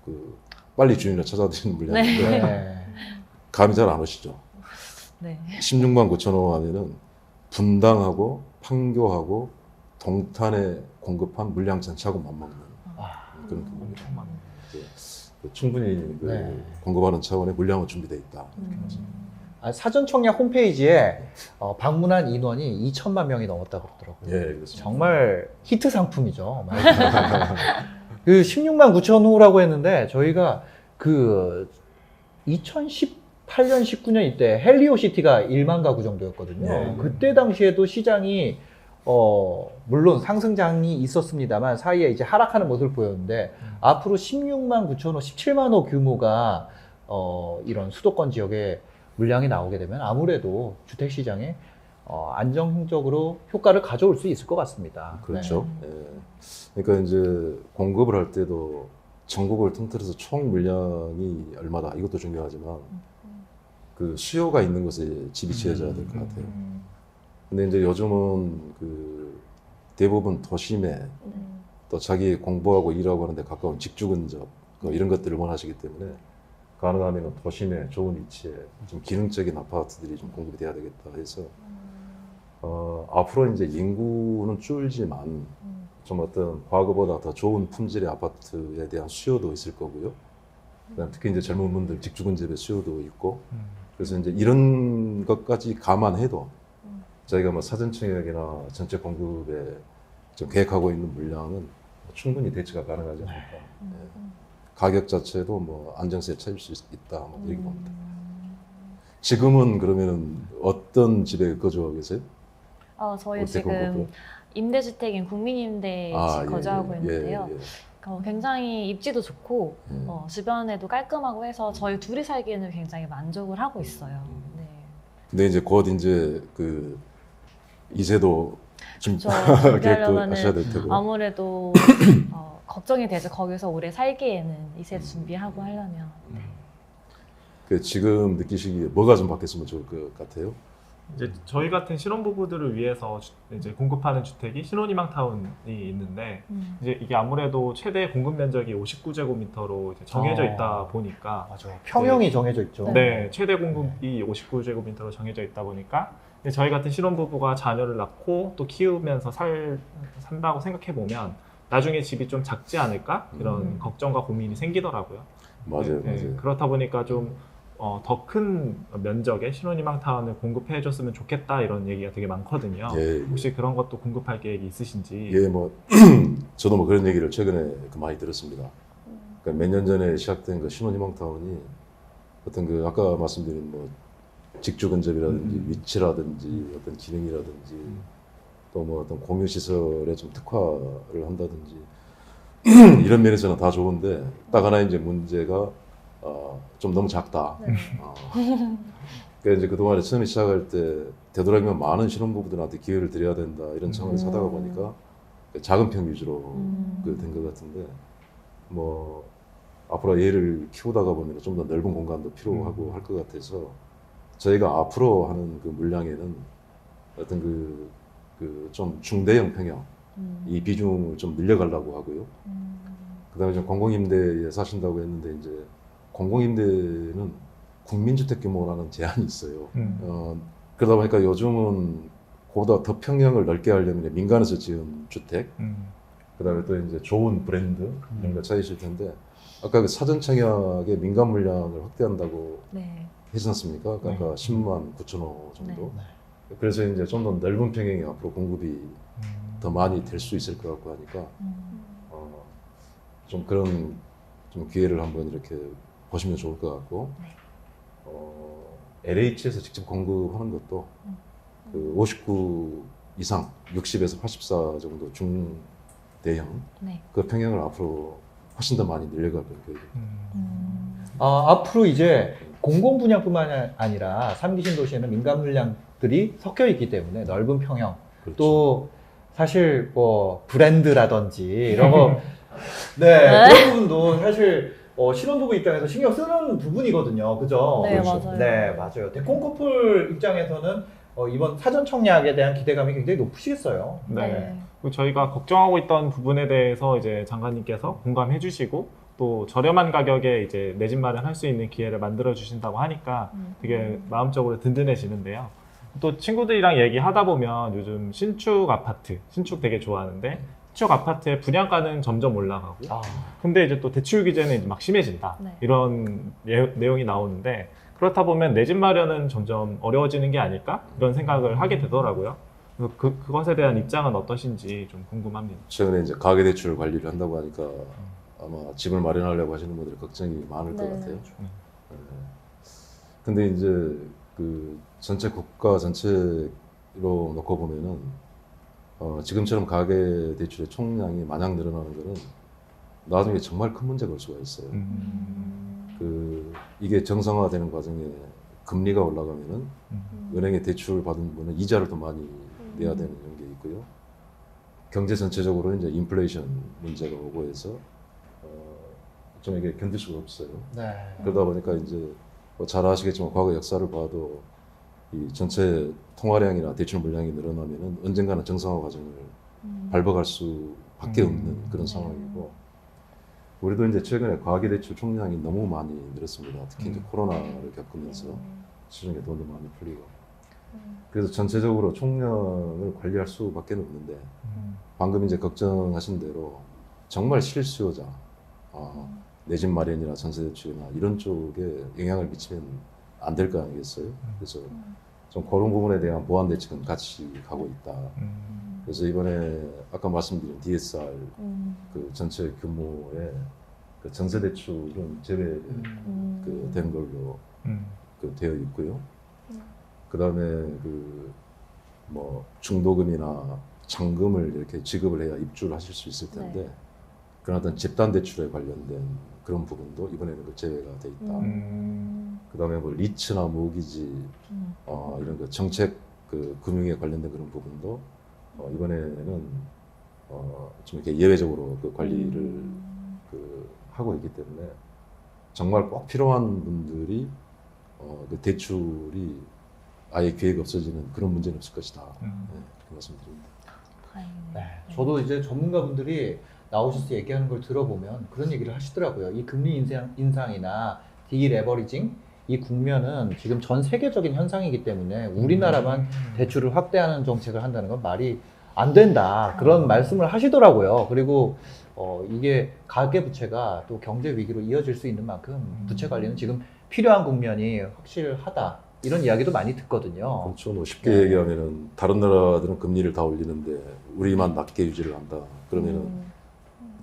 그 빨리 주인을 찾아드리는 물량인데 네. 감이 잘 안 오시죠? 네. 16만 9천 호 하면은 분당하고 판교하고 동탄에 공급한 물량 전체하고 맞먹는 그런 규모입니다. 엄청 많네. 충분히 그 네. 공급하는 차원의 물량은 준비되어 있다. 사전 청약 홈페이지에 방문한 인원이 2천만 명이 넘었다고 그러더라고요. 예, 그렇습니다. 정말 히트 상품이죠. 말 그대로. 그 16만 9천 호라고 했는데 저희가 그 2018년, 19년 이때 헬리오시티가 1만 가구 정도였거든요. 네. 그때 당시에도 시장이 물론 상승장이 있었습니다만 사이에 이제 하락하는 모습을 보였는데 앞으로 16만 9천 호, 17만 호 규모가 이런 수도권 지역에 물량이 나오게 되면 아무래도 주택 시장에 안정적으로 효과를 가져올 수 있을 것 같습니다. 그렇죠. 예. 그러니까 이제 공급을 할 때도 전국을 통틀어서 총 물량이 얼마다 이것도 중요하지만 그 수요가 있는 곳에 집이 지어져야 될 것 같아요. 근데 이제 요즘은 그 대부분 도심에 또 자기 공부하고 일하고 하는데 가까운 직주 근접 이런 것들을 원하시기 때문에 가능하면 도심에 좋은 위치에 좀 기능적인 아파트들이 좀 공급이 돼야 되겠다 해서 앞으로 이제 인구는 줄지만 좀 어떤 과거보다 더 좋은 품질의 아파트에 대한 수요도 있을 거고요. 그다음 특히 이제 젊은 분들 직주 근접의 수요도 있고 그래서 이제 이런 것까지 감안해도 저희가 뭐 사전 청약이나 전체 공급에 좀 계획하고 있는 물량은 충분히 대처가 가능하지 않을까. 예. 가격 자체도 뭐 안정세에 찾을 수 있다. 뭐 이렇게 봅니다. 지금은 그러면은 어떤 집에 거주하고 계세요? 저희 어떻게 지금 공급을? 임대주택인 국민임대 거주하고 있는데요. 굉장히 입지도 좋고 주변에도 깔끔하고 해서 저희 둘이 살기에는 굉장히 만족을 하고 있어요. 네. 근데 이제 곧 이제 그 이세도 좀 저 계획도 하셔야 될 준비하려면은 테고. 아무래도 걱정이 되죠. 거기서 오래 살기에는 이세 준비하고 하려면. 네. 그 지금 느끼시기에 뭐가 좀 바뀌었으면 좋을 것 같아요? 이제 저희 같은 신혼부부들을 위해서 이제 공급하는 주택이 신혼희망 타운이 있는데 이제 이게 아무래도 최대 공급 면적이 59제곱미터로 이제 정해져 있다 보니까 맞아. 평형이 정해져 있죠. 네, 최대 공급이 59제곱미터로 정해져 있다 보니까 이제 저희 같은 신혼부부가 자녀를 낳고 또 키우면서 산다고 생각해 보면 나중에 집이 좀 작지 않을까 이런 걱정과 고민이 생기더라고요. 맞아요, 네, 맞아요. 그렇다 보니까 좀 더 큰 면적의 신혼희망 타운을 공급해줬으면 좋겠다 이런 얘기가 되게 많거든요. 예, 혹시 그런 것도 공급할 계획이 있으신지? 예, 뭐 저도 뭐 그런 얘기를 최근에 많이 들었습니다. 그러니까 몇 년 전에 시작된 그 신혼희망 타운이 어떤 그 아까 말씀드린 뭐 직주 근접이라든지 위치라든지 어떤 기능이라든지 또 뭐 어떤 공유 시설에 좀 특화를 한다든지 이런 면에서는 다 좋은데 딱 하나 이제 문제가 좀 너무 작다. 네. 그러니까 이제 그동안에 처음에 시작할 때 되도록이면 많은 신혼부부들한테 기회를 드려야 된다 이런 차원에서 하다가 보니까 작은 평 위주로 된 것 같은데 뭐 앞으로 얘를 키우다가 보면 좀 더 넓은 공간도 필요하고 할 것 같아서 저희가 앞으로 하는 그 물량에는 어떤 그 좀 중대형 평형 이 비중을 좀 늘려가려고 하고요. 그다음에 좀 공공임대에 사신다고 했는데 이제 공공임대는 국민주택 규모라는 제한이 있어요. 그러다 보니까 요즘은 그보다 더 평형을 넓게 하려면 민간에서 지은 주택, 그다음에 또 이제 좋은 브랜드 이런 걸 찾으실 텐데 아까 그 사전 청약의 민간 물량을 확대한다고 네. 하지 않습니까? 아까 네. 10만 9천 호 정도. 네. 그래서 이제 좀 더 넓은 평형이 앞으로 공급이 더 많이 될 수 있을 것 같고 하니까 좀 그런 좀 기회를 한번 이렇게 보시면 좋을 것 같고 LH에서 직접 공급하는 것도 그 59 이상, 60에서 84 정도 중대형 네. 그 평형을 앞으로 훨씬 더 많이 늘려갈 거예요. 앞으로 이제 공공 분양뿐만 아니라 3기 신도시에는 민간 물량들이 섞여 있기 때문에 넓은 평형 그렇죠. 또 사실 뭐 브랜드라든지 이런 거 네, 그런 부분도 사실 신혼부부 입장에서 신경 쓰는 부분이거든요. 그죠? 네, 그렇죠. 맞아요. 네, 맞아요. 대콘 커플 입장에서는 이번 사전 청약에 대한 기대감이 굉장히 높으시겠어요. 네. 그리고 저희가 걱정하고 있던 부분에 대해서 이제 장관님께서 공감해 주시고 또 저렴한 가격에 이제 내 집 마련할 수 있는 기회를 만들어 주신다고 하니까 되게 마음적으로 든든해지는데요. 또 친구들이랑 얘기하다 보면 요즘 신축 아파트, 신축 되게 좋아하는데 신축 아파트의 분양가는 점점 올라가고 아, 근데 이제 또 대출 규제는 이제 막 심해진다 네. 이런 내용이 나오는데 그렇다 보면 내 집 마련은 점점 어려워지는 게 아닐까 이런 생각을 하게 되더라고요. 그래서 그것에 대한 입장은 어떠신지 좀 궁금합니다. 최근에 이제 가계대출 관리를 한다고 하니까 아마 집을 마련하려고 하시는 분들이 걱정이 많을 것 네. 같아요. 네. 근데 이제 그 전체 국가 전체로 놓고 보면은 지금처럼 가계대출의 총량이 마냥 늘어나는 거는 나중에 정말 큰 문제가 올 수가 있어요. 이게 정상화되는 과정에 금리가 올라가면은 은행에 대출 받은 분은 이자를 더 많이 내야 되는 이런 게 있고요. 경제 전체적으로 이제 인플레이션 문제가 오고 해서 좀 이게 견딜 수가 없어요. 네. 그러다 보니까 이제 뭐 잘 아시겠지만 과거 역사를 봐도 이 전체 통화량이나 대출 물량이 늘어나면은 언젠가는 정상화 과정을 밟아갈 수밖에 없는 그런 상황이고 우리도 이제 최근에 가계대출 총량이 너무 많이 늘었습니다. 특히 이제 코로나를 겪으면서 시중에 돈도 많이 풀리고 그래서 전체적으로 총량을 관리할 수밖에 없는데 방금 이제 걱정하신 대로 정말 실수요자 내 집 마련이나 전세대출이나 이런 쪽에 영향을 미치면 안 될 거 아니겠어요? 그래서 좀 그런 부분에 대한 보완 대책은 같이 가고 있다. 그래서 이번에 아까 말씀드린 DSR 그 전체 규모의 그 전세대출은 제외된 걸로 그 되어 있고요. 그 다음에 그 뭐 중도금이나 잔금을 이렇게 지급을 해야 입주를 하실 수 있을 텐데 네. 그런 어떤 집단 대출에 관련된 그런 부분도 이번에는 그 제외가 돼 있다. 그 다음에 뭐 리츠나 모기지 이런 그 정책 그 금융에 관련된 그런 부분도 이번에는 좀 이렇게 예외적으로 그 관리를 그 하고 있기 때문에 정말 꼭 필요한 분들이 그 대출이 아예 기회가 없어지는 그런 문제는 없을 것이다. 네, 그렇게 말씀드립니다. 네. 저도 이제 전문가분들이 나오셔서 얘기하는 걸 들어보면 그런 얘기를 하시더라고요. 이 금리 인상이나 디레버리징 이 국면은 지금 전 세계적인 현상이기 때문에 우리나라만 대출을 확대하는 정책을 한다는 건 말이 안 된다. 그런 말씀을 하시더라고요. 그리고 이게 가계부채가 또 경제 위기로 이어질 수 있는 만큼 부채 관리는 지금 필요한 국면이 확실하다. 이런 이야기도 많이 듣거든요. 그렇죠. 뭐 쉽게 네. 얘기하면은 다른 나라들은 금리를 다 올리는데 우리만 낮게 유지를 한다. 그러면은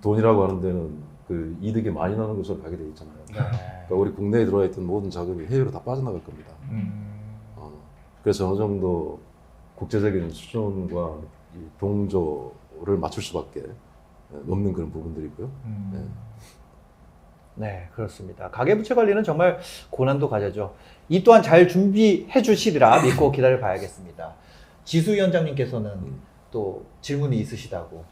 돈이라고 하는 데는 그 이득이 많이 나는 곳으로 가게 돼 있잖아요. 네. 그러니까 우리 국내에 들어와 있던 모든 자금이 해외로 다 빠져나갈 겁니다. 그래서 어느 정도 국제적인 수준과 이 동조를 맞출 수밖에 없는 그런 부분들이고요. 네. 네, 그렇습니다. 가계부채 관리는 정말 고난도 과제죠. 이 또한 잘 준비해 주시리라 믿고 기다려 봐야겠습니다. 지수 위원장님께서는 또 질문이 있으시다고.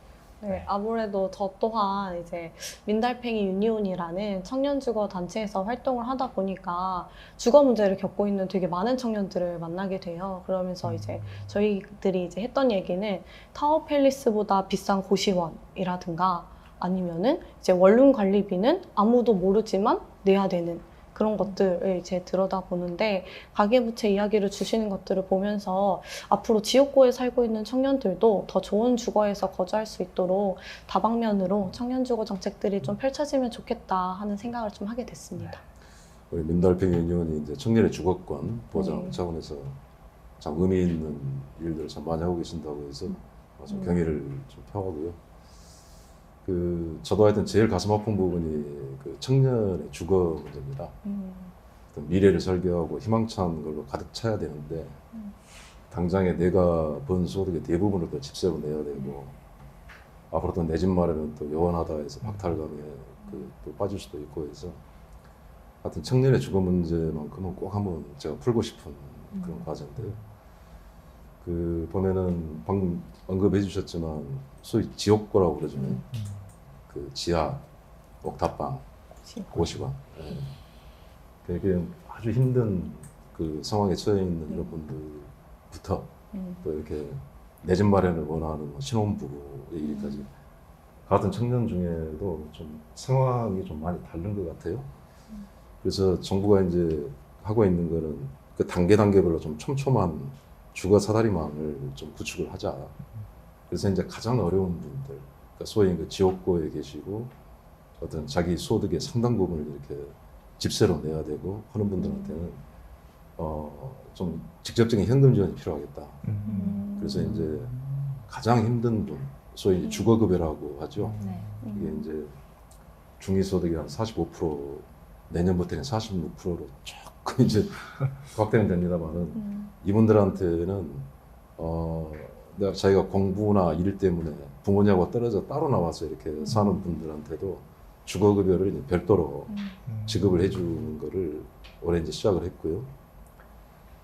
네, 아무래도 저 또한 이제 민달팽이 유니온이라는 청년주거 단체에서 활동을 하다 보니까 주거 문제를 겪고 있는 되게 많은 청년들을 만나게 돼요. 그러면서 이제 저희들이 이제 했던 얘기는 타워팰리스보다 비싼 고시원이라든가 아니면은 이제 원룸 관리비는 아무도 모르지만 내야 되는 그런 것들을 이제 들여다보는데 가계부채 이야기를 주시는 것들을 보면서 앞으로 지역구에 살고 있는 청년들도 더 좋은 주거에서 거주할 수 있도록 다방면으로 청년주거 정책들이 좀 펼쳐지면 좋겠다 하는 생각을 좀 하게 됐습니다. 우리 민달팽이 유니온이 이제 청년의 주거권 보장 차원에서 참 의미 있는 일들을 참 많이 하고 계신다고 해서 좀 경의를 좀 표하고요. 저도 하여튼 제일 가슴 아픈 부분이 그 청년의 주거 문제입니다. 어떤 미래를 설계하고 희망찬 걸로 가득 차야 되는데 당장에 내가 번 소득의 대부분을 또 집세로 내야 되고 앞으로 또 내 집 마련은 또 요원하다 해서 박탈감에 또 빠질 수도 있고 해서 하여튼 청년의 주거 문제만큼은 꼭 한번 제가 풀고 싶은 그런 과제인데요. 그 보면은 방금 언급해 주셨지만 소위 지옥고라고 그러잖아요. 그 지하 옥탑방 고시방. 예. 되게 아주 힘든 그 상황에 처해 있는 이런 분들부터 또 이렇게 내 집 마련을 원하는 신혼부부 얘기까지 같은 청년 중에도 좀 상황이 좀 많이 다른 것 같아요. 그래서 정부가 이제 하고 있는 거는 그 단계별로 좀 촘촘한 주거 사다리망을 좀 구축을 하자. 그래서 이제 가장 어려운 분들, 그러니까 소위 그 지옥고에 계시고 어떤 자기 소득의 상당 부분을 이렇게 집세로 내야 되고 하는 분들한테는 좀 직접적인 현금 지원이 필요하겠다. 그래서 이제 가장 힘든 분, 소위 주거급여라고 하죠. 네. 이게 이제 중위소득이 한 45%, 내년부터는 46%로 조금 이제 확대는 됩니다만은 이분들한테는 내가 자기가 공부나 일 때문에 부모님하고 떨어져 따로 나와서 이렇게 사는 분들한테도 주거급여를 이제 별도로 지급을 해주는 거를 올해 이제 시작을 했고요.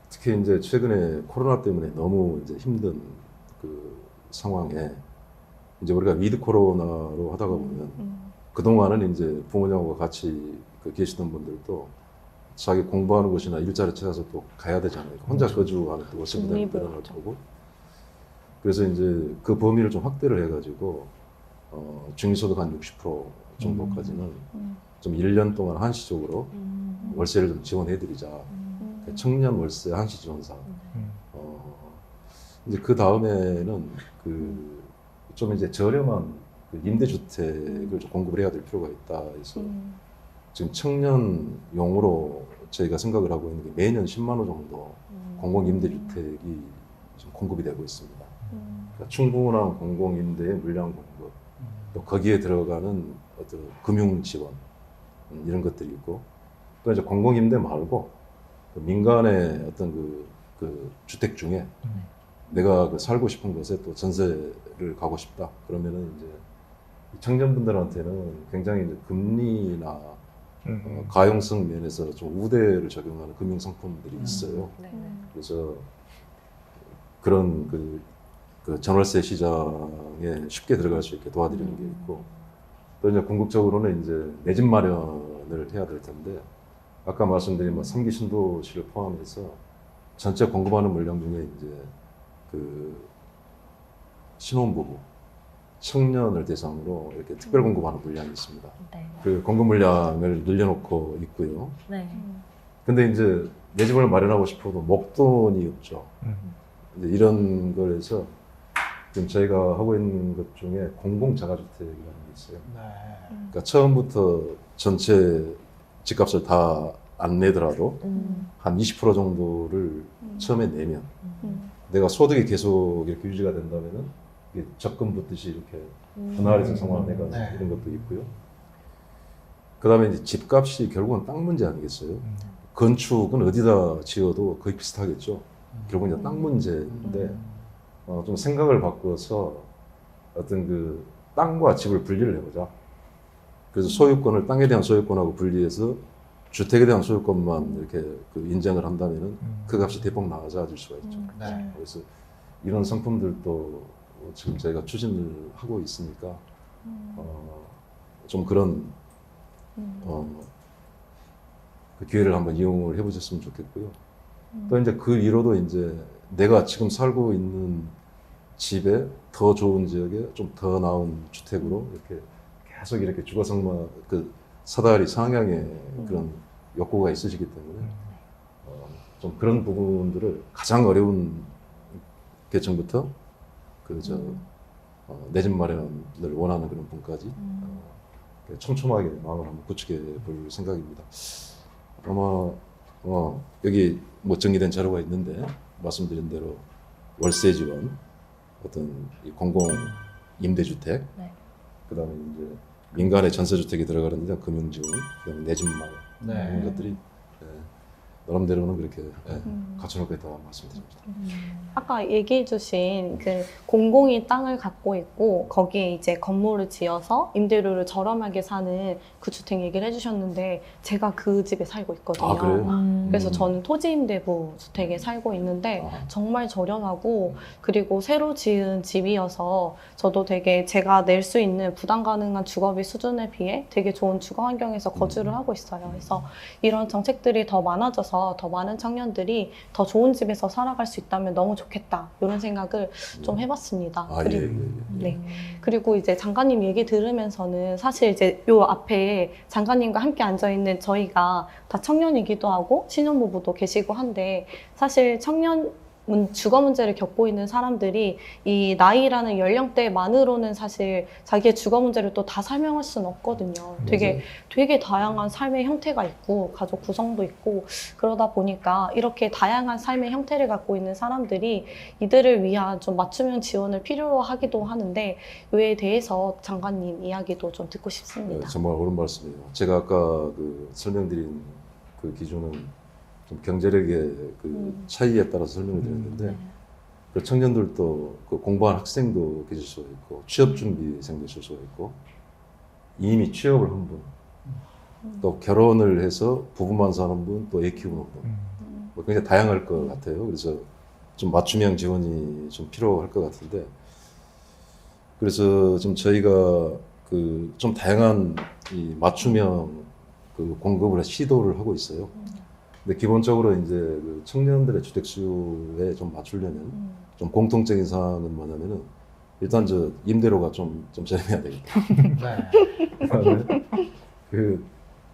특히 이제 최근에 코로나 때문에 너무 이제 힘든 그 상황에 이제 우리가 위드 코로나로 하다가 보면 그동안은 이제 부모님하고 같이 계시던 분들도 자기 공부하는 곳이나 일자리 찾아서 또 가야 되잖아요. 혼자 거주하는 또 월세 부담이 늘어날 거고. 그래서 이제 그 범위를 좀 확대를 해가지고 중위소득 한 60% 정도까지는 좀 1년 동안 한시적으로 월세를 좀 지원해드리자. 청년 월세 한시 지원사. 이제 그 다음에는 그 좀 이제 저렴한 그 임대주택을 좀 공급을 해야 될 필요가 있다 해서 지금 청년용으로 저희가 생각을 하고 있는 게 매년 10만 호 정도 공공임대주택이 지금 공급이 되고 있습니다. 그러니까 충분한 공공임대의 물량 공급, 또 거기에 들어가는 어떤 금융 지원 이런 것들이 있고, 또 이제 공공임대 말고 그 민간의 어떤 그 주택 중에 내가 그 살고 싶은 곳에 또 전세를 가고 싶다 그러면은 이제 청년분들한테는 굉장히 이제 금리나 가용성 면에서 좀 우대를 적용하는 금융 상품들이 있어요. 그래서 그런 그 전월세 시장에 쉽게 들어갈 수 있게 도와드리는 게 있고, 또 이제 궁극적으로는 이제 내 집 마련을 해야 될 텐데, 아까 말씀드린 뭐 3기 신도시를 포함해서 전체 공급하는 물량 중에 이제 그 신혼부부, 청년을 대상으로 이렇게 특별 공급하는 물량이 있습니다. 네. 그 공급 물량을 늘려놓고 있고요. 네. 근데 이제 내 집을 마련하고 싶어도 목돈이 없죠. 이제 이런 걸 해서 지금 저희가 하고 있는 것 중에 공공자가주택이라는 게 있어요. 그러니까 처음부터 전체 집값을 다 안 내더라도 한 20% 정도를 처음에 내면 내가 소득이 계속 이렇게 유지가 된다면은 이게 적금 붙듯이 이렇게 분할해서 상환해가는 이런 것도 있고요. 그 다음에 이제 집값이 결국은 땅 문제 아니겠어요? 건축은 어디다 지어도 거의 비슷하겠죠. 결국은 이제 땅 문제인데 좀 생각을 바꿔서 어떤 그 땅과 집을 분리를 해보자. 그래서 소유권을 땅에 대한 소유권하고 분리해서 주택에 대한 소유권만 이렇게 그 인정을 한다면은 그 값이 대폭 나아질 수가 있죠. 그래서 이런 상품들도 지금 저희가 추진을 하고 있으니까 좀 그런 그 기회를 한번 이용을 해보셨으면 좋겠고요. 또 이제 그 위로도 이제 내가 지금 살고 있는 집에 더 좋은 지역에 좀 더 나은 주택으로 이렇게 계속 이렇게 주거성만 그 사다리 상향의 그런 욕구가 있으시기 때문에 좀 그런 부분들을 가장 어려운 계층부터 내 집 마련을 원하는 그런 분까지 촘촘하게 마음을 한번 구축해 볼 생각입니다. 아마 여기 뭐 정리된 자료가 있는데 말씀드린 대로 월세 지원, 어떤 이 공공 임대주택, 그다음에 이제 민간의 전세주택이 들어가는데 금융 지원, 그다음에 내 집 마련 이런 것들이 나름대로는 그렇게 갖춰놓고 있다고 말씀드립니다. 아까 얘기해주신 그 공공이 땅을 갖고 있고 거기에 이제 건물을 지어서 임대료를 저렴하게 사는 그 주택 얘기를 해주셨는데 제가 그 집에 살고 있거든요. 아, 그래요? 그래서 저는 토지임대부 주택에 살고 있는데 정말 저렴하고 그리고 새로 지은 집이어서 저도 되게 제가 낼 수 있는 부담 가능한 주거비 수준에 비해 되게 좋은 주거 환경에서 거주를 하고 있어요. 그래서 이런 정책들이 더 많아져서 더 많은 청년들이 더 좋은 집에서 살아갈 수 있다면 너무 좋겠다 이런 생각을 좀 해봤습니다. 아, 그리고, 예, 예, 예. 네. 그리고 이제 장관님 얘기 들으면서는 사실 이제 요 앞에 장관님과 함께 앉아있는 저희가 다 청년이기도 하고 신혼부부도 계시고 한데 사실 주거 문제를 겪고 있는 사람들이 이 나이라는 연령대만으로는 사실 자기의 주거 문제를 또 다 설명할 수는 없거든요. 되게 다양한 삶의 형태가 있고 가족 구성도 있고 그러다 보니까 이렇게 다양한 삶의 형태를 갖고 있는 사람들이 이들을 위한 좀 맞춤형 지원을 필요로 하기도 하는데 이에 대해서 장관님 이야기도 좀 듣고 싶습니다. 정말 옳은 말씀이에요. 제가 아까 그 설명드린 그 기준은 좀 경제력의 그 차이에 따라서 설명을 드렸는데 그 청년들도 그 공부한 학생도 계실 수가 있고 취업 준비생도 있을 수가 있고 이미 취업을 한 분, 또 결혼을 해서 부부만 사는 분, 또 애 키우는 분, 뭐 굉장히 다양할 것 같아요. 그래서 좀 맞춤형 지원이 좀 필요할 것 같은데 그래서 좀 저희가 그 좀 다양한 이 맞춤형 그 공급을 시도를 하고 있어요. 근데 기본적으로 이제 그 청년들의 주택 수요에 좀 맞추려면 좀 공통적인 사항은 뭐냐면은 일단 저 임대료가 좀 저렴해야 되겠다. 네. 그다음에 그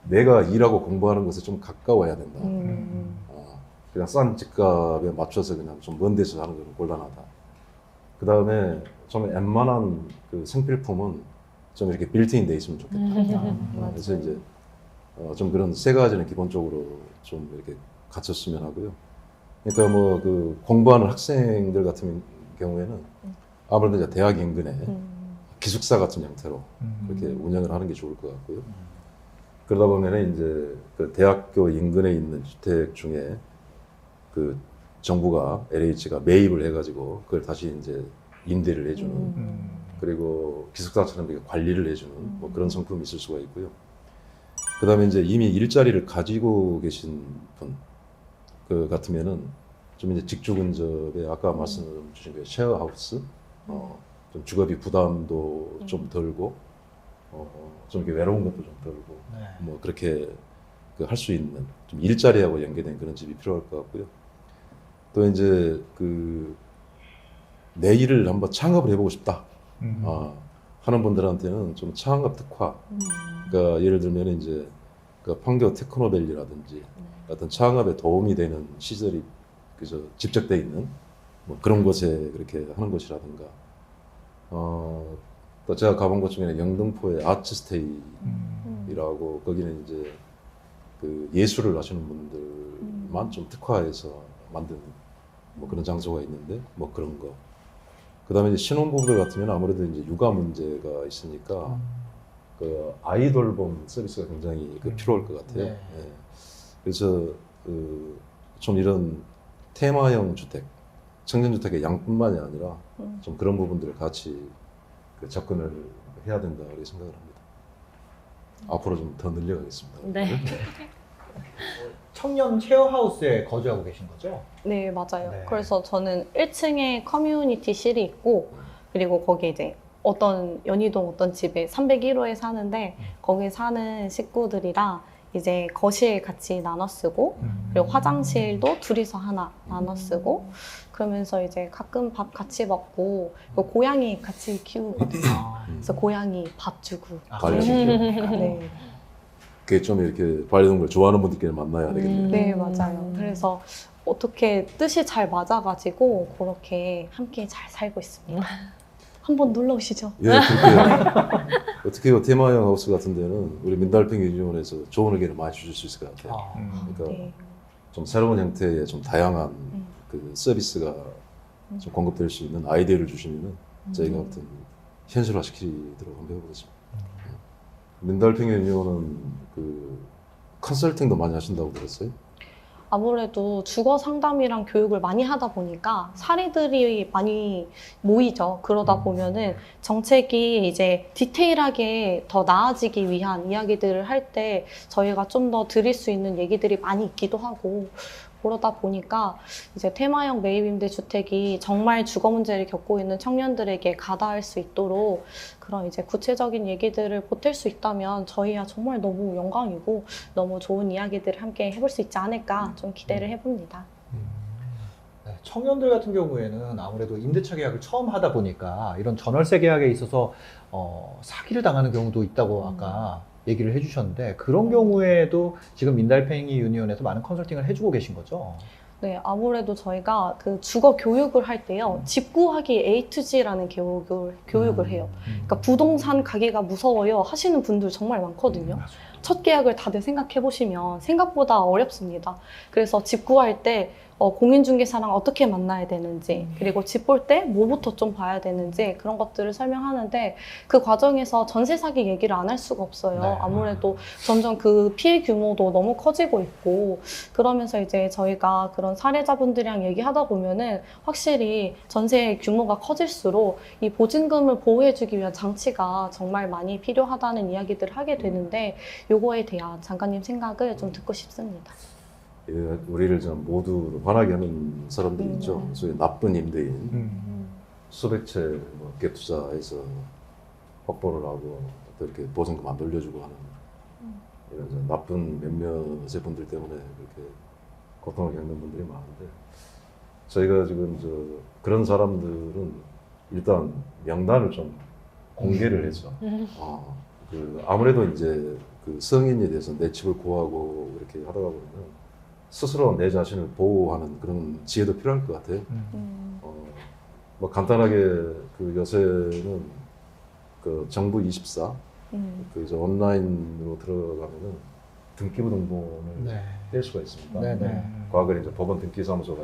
내가 일하고 공부하는 곳에 좀 가까워야 된다. 그냥 싼 집값에 맞춰서 그냥 좀 먼 데서 하는 건 곤란하다. 그다음에 좀 웬만한 그 생필품은 좀 이렇게 빌트인 돼 있으면 좋겠다. 그래서 이제 좀 그런 세 가지는 기본적으로 좀 이렇게 갖췄으면 하고요. 그러니까 뭐 그 공부하는 학생들 같은 경우에는 아무래도 이제 대학 인근에 기숙사 같은 형태로 그렇게 운영을 하는 게 좋을 것 같고요. 그러다 보면은 이제 그 대학교 인근에 있는 주택 중에 그 정부가 LH가 매입을 해가지고 그걸 다시 이제 임대를 해주는 그리고 기숙사처럼 이렇게 관리를 해주는 뭐 그런 상품이 있을 수가 있고요. 그다음에 이제 이미 일자리를 가지고 계신 분 그 같으면은 좀 이제 직주 근접에 아까 말씀 주신 그 쉐어하우스 좀 주거비 부담도 좀 덜고 좀 이렇게 외로운 것도 좀 덜고 네. 뭐 그렇게 그 할 수 있는 좀 일자리하고 연계된 그런 집이 필요할 것 같고요. 또 이제 그 내 일을 한번 창업을 해보고 싶다 하는 분들한테는 좀 창업 특화. 그러니까 예를 들면 이제 그 판교 테크노밸리라든지 어떤 창업에 도움이 되는 시설이 그저 집적돼 있는 뭐 그런 곳에 그렇게 하는 곳이라든가 또 제가 가본 곳 중에는 영등포의 아츠스테이라고 거기는 이제 그 예술을 하시는 분들만 좀 특화해서 만든 뭐 그런 장소가 있는데 뭐 그런 거. 그다음에 이제 신혼부부들 같으면 아무래도 이제 육아 문제가 있으니까 그 아이 돌봄 서비스가 굉장히 그 필요할 것 같아요. 네. 예. 그래서 좀 이런 테마형 주택, 청년주택의 양뿐만이 아니라 좀 그런 부분들을 같이 그 접근을 해야 된다 이렇게 생각을 합니다. 앞으로 좀 더 늘려가겠습니다. 네. 청년 쉐어하우스에 거주하고 계신 거죠? 네, 맞아요. 네. 그래서 저는 1층에 커뮤니티실이 있고 그리고 거기 이제 어떤 연희동 어떤 집에 301호에 사는데 거기 사는 식구들이랑 이제 거실 같이 나눠 쓰고 그리고 화장실도 둘이서 하나 나눠 쓰고 그러면서 이제 가끔 밥 같이 먹고 그리고 고양이 같이 키우거든요. 그래서 고양이 밥 주고 반려시키고. 네. 그게 좀 이렇게 반려동물 좋아하는 분들끼리 만나야 되겠네요. 네, 맞아요. 그래서 어떻게 뜻이 잘 맞아가지고 그렇게 함께 잘 살고 있습니다. 한번 놀러 오시죠. 예, 그렇게 어떻게 테마형 하우스 같은 데는 우리 민달팽이 유니온에서 좋은 의견을 많이 주실 수 있을 것 같아요. 그러니까 네. 좀 새로운 형태의 좀 다양한 그 서비스가 좀 공급될 수 있는 아이디어를 주시면은 저희가 아무튼 현실화시키도록 한번 해보겠습니다. 민달팽이 유니온은 그 컨설팅도 많이 하신다고 들었어요? 아무래도 주거 상담이랑 교육을 많이 하다 보니까 사례들이 많이 모이죠. 그러다 보면은 정책이 이제 디테일하게 더 나아지기 위한 이야기들을 할 때 저희가 좀 더 드릴 수 있는 얘기들이 많이 있기도 하고, 그러다 보니까 이제 테마형 매입임대주택이 정말 주거 문제를 겪고 있는 청년들에게 가닿을 수 있도록 그런 이제 구체적인 얘기들을 보탤 수 있다면 저희야 정말 너무 영광이고 너무 좋은 이야기들을 함께 해볼 수 있지 않을까 좀 기대를 해봅니다. 네, 청년들 같은 경우에는 아무래도 임대차 계약을 처음 하다 보니까 이런 전월세 계약에 있어서 사기를 당하는 경우도 있다고 아까 얘기를 해주셨는데, 그런 경우에도 지금 민달팽이 유니온에서 많은 컨설팅을 해주고 계신 거죠? 네, 아무래도 저희가 그 주거 교육을 할 때요, 집 구하기 A to G라는 교육을 해요. 그러니까 부동산 가기가 무서워요 하시는 분들 정말 많거든요. 첫 계약을 다들 생각해 보시면 생각보다 어렵습니다. 그래서 집 구할 때 공인중개사랑 어떻게 만나야 되는지, 그리고 집 볼 때 뭐부터 좀 봐야 되는지 그런 것들을 설명하는데, 그 과정에서 전세 사기 얘기를 안 할 수가 없어요. 네. 아무래도 점점 그 피해 규모도 너무 커지고 있고, 그러면서 이제 저희가 그런 사례자분들이랑 얘기하다 보면은 확실히 전세 규모가 커질수록 이 보증금을 보호해주기 위한 장치가 정말 많이 필요하다는 이야기들을 하게 되는데, 요거에 대한 장관님 생각을 좀 듣고 싶습니다. 예, 우리를 좀 모두 화나게 하는 사람들 있죠. 소위 나쁜 임대인, 수백 채 업계 투자해서 확보를 하고 또 이렇게 보증금 안 돌려주고 하는 이런 좀 나쁜 몇몇의 분들 때문에 그렇게 고통을 겪는 분들이 많은데, 저희가 지금 그런 사람들은 일단 명단을 좀 공개를 해서 아무래도 이제 그 성인에 대해서 내 집을 구하고 이렇게 하다가 보면 스스로 내 자신을 보호하는 그런 지혜도 필요할 것 같아요. 뭐 간단하게 그 요새는 그 정부 24 그 이제 온라인으로 들어가면은 등기부 등본을 뗄 수가 있습니다. 네네. 과거에 이제 법원 등기사무소가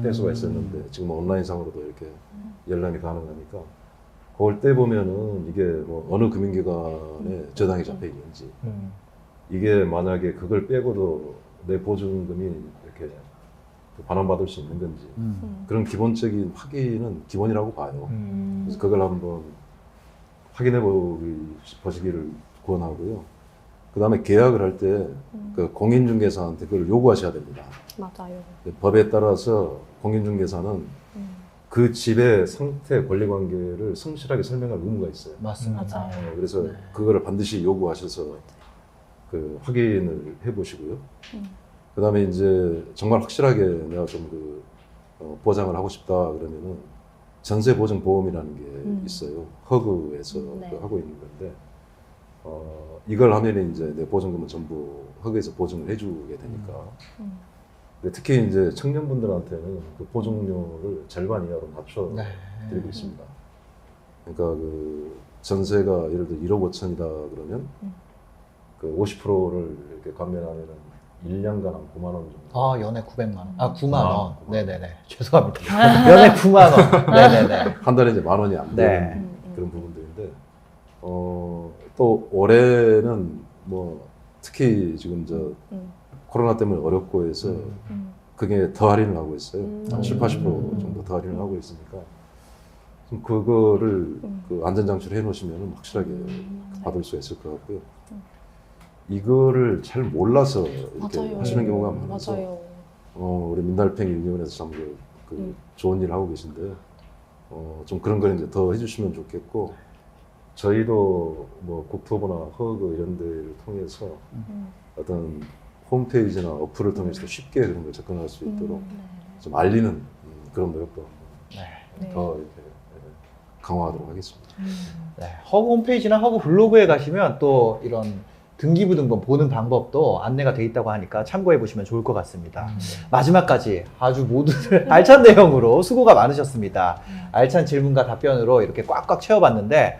뗄 수가 있었는데 지금 온라인상으로도 이렇게 열람이 가능하니까 그걸 떼 보면은 이게 뭐 어느 금융기관에 저당이 잡혀 있는지, 이게 만약에 그걸 빼고도 내 보증금이 이렇게 반환받을 수 있는 건지 그런 기본적인 확인은 기본이라고 봐요. 그래서 그걸 한번 확인해 보시기를 권하고요. 그 다음에 계약을 할 때 그 공인중개사한테 그걸 요구하셔야 됩니다. 맞아요. 법에 따라서 공인중개사는 그 집의 상태, 권리관계를 성실하게 설명할 의무가 있어요. 맞습니다. 맞아요. 그래서 그거를 반드시 요구하셔서 그 확인을 해보시고요. 그 다음에 이제 정말 확실하게 내가 좀 보장을 하고 싶다 그러면은 전세보증보험이라는 게 있어요. 허그에서 네. 하고 있는 건데, 이걸 하면 이제 내 보증금은 전부 허그에서 보증을 해주게 되니까. 근데 특히 이제 청년분들한테는 그 보증료를 절반 이하로 낮춰 드리고 있습니다. 그러니까 그 전세가 예를 들어 1억 5천이다 그러면 그 50%를 이렇게 감면하면은 1년간 한 9만 원 정도. 연에 900만 원. 9만 원. 네네네. 죄송합니다. 연에 9만 원. 네네네. 한 달에 이제 1만 원이 안 되는 그런 부분들인데, 또 올해는 뭐 특히 지금 코로나 때문에 어렵고 해서 그게 더 할인을 하고 있어요. 한 7, 80% 정도 더 할인을 하고 있으니까 좀 그거를 그 안전장치를 해놓으시면 확실하게 받을 수 있을 것 같고요. 이거를 잘 몰라서 이렇게 맞아요. 하시는 경우가 많아서 맞아요. 우리 민달팽이 유니온에서 참 좋은 일 하고 계신데, 좀 그런 걸 이제 더 해주시면 좋겠고, 저희도 뭐 국토부나 허그 이런 데를 통해서 어떤 홈페이지나 어플을 통해서 쉽게 그런 걸 접근할 수 있도록 좀 알리는 그런 노력도 더 이렇게 강화하도록 하겠습니다. 네. 허그 홈페이지나 허그 블로그에 가시면 또 이런 등기부 등본 보는 방법도 안내가 돼 있다고 하니까 참고해 보시면 좋을 것 같습니다. 마지막까지 아주 모두들 알찬 내용으로 수고가 많으셨습니다. 알찬 질문과 답변으로 이렇게 꽉꽉 채워봤는데,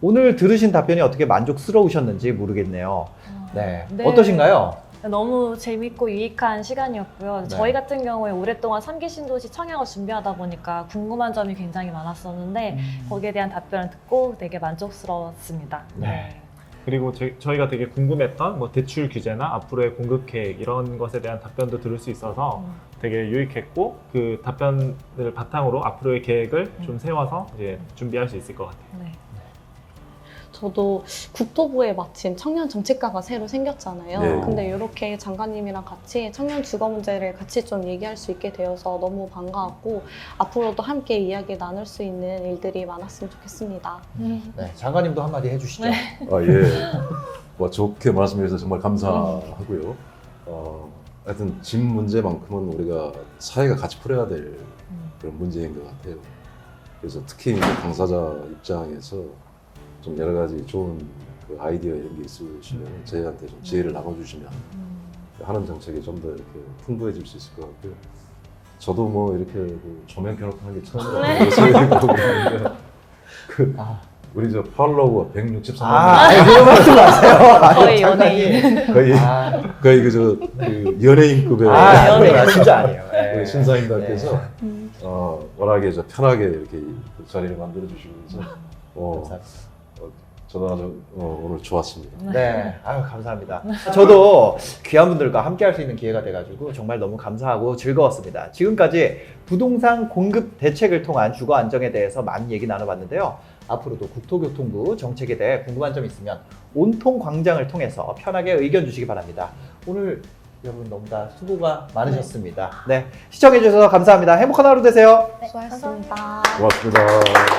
오늘 들으신 답변이 어떻게 만족스러우셨는지 모르겠네요. 네. 네. 어떠신가요? 너무 재밌고 유익한 시간이었고요. 네. 저희 같은 경우에 오랫동안 3기 신도시 청약을 준비하다 보니까 궁금한 점이 굉장히 많았었는데 거기에 대한 답변을 듣고 되게 만족스러웠습니다. 네. 그리고 저희가 되게 궁금했던 뭐 대출 규제나 앞으로의 공급 계획 이런 것에 대한 답변도 들을 수 있어서 되게 유익했고 그 답변을 바탕으로 앞으로의 계획을 좀 세워서 이제 준비할 수 있을 것 같아요. 네. 저도 국토부에 마침 청년 정책과가 새로 생겼잖아요. 네. 근데 이렇게 장관님이랑 같이 청년 주거 문제를 같이 좀 얘기할 수 있게 되어서 너무 반가웠고 앞으로도 함께 이야기 나눌 수 있는 일들이 많았으면 좋겠습니다. 네, 장관님도 한마디 해주시죠. 네. 아, 예. 뭐 좋게 말씀해 주셔서 정말 감사하고요. 하여튼 집 문제만큼은 우리가 사회가 같이 풀어야 될 그런 문제인 것 같아요. 그래서 특히 이제 당사자 입장에서 좀 여러 가지 좋은 그 아이디어 이런 게 있으시면 저희한테 좀 지혜를 나눠주시면 하는 정책이 좀 더 이렇게 풍부해질 수 있을 것 같고요. 저도 뭐 이렇게 그 조명 켜놓는 게 처음이라서 그러는데 우리 저 팔로워 163만 그런 말씀 마세요. 거의 장관님. 거의 그 연예인급의 그건 진짜 아니에요. 우리 신사임당께서 음. 워낙에 저 편하게 이렇게 그 자리를 만들어 주시면서 감사합니다. 저도 아주 오늘 좋았습니다. 네, 아유 감사합니다. 저도 귀한 분들과 함께할 수 있는 기회가 돼가지고 정말 너무 감사하고 즐거웠습니다. 지금까지 부동산 공급 대책을 통한 주거 안정에 대해서 많은 얘기 나눠봤는데요. 앞으로도 국토교통부 정책에 대해 궁금한 점 있으면 온통 광장을 통해서 편하게 의견 주시기 바랍니다. 오늘 여러분 너무 다 수고가 많으셨습니다. 네, 시청해주셔서 감사합니다. 행복한 하루 되세요. 수고하셨습니다. 고맙습니다.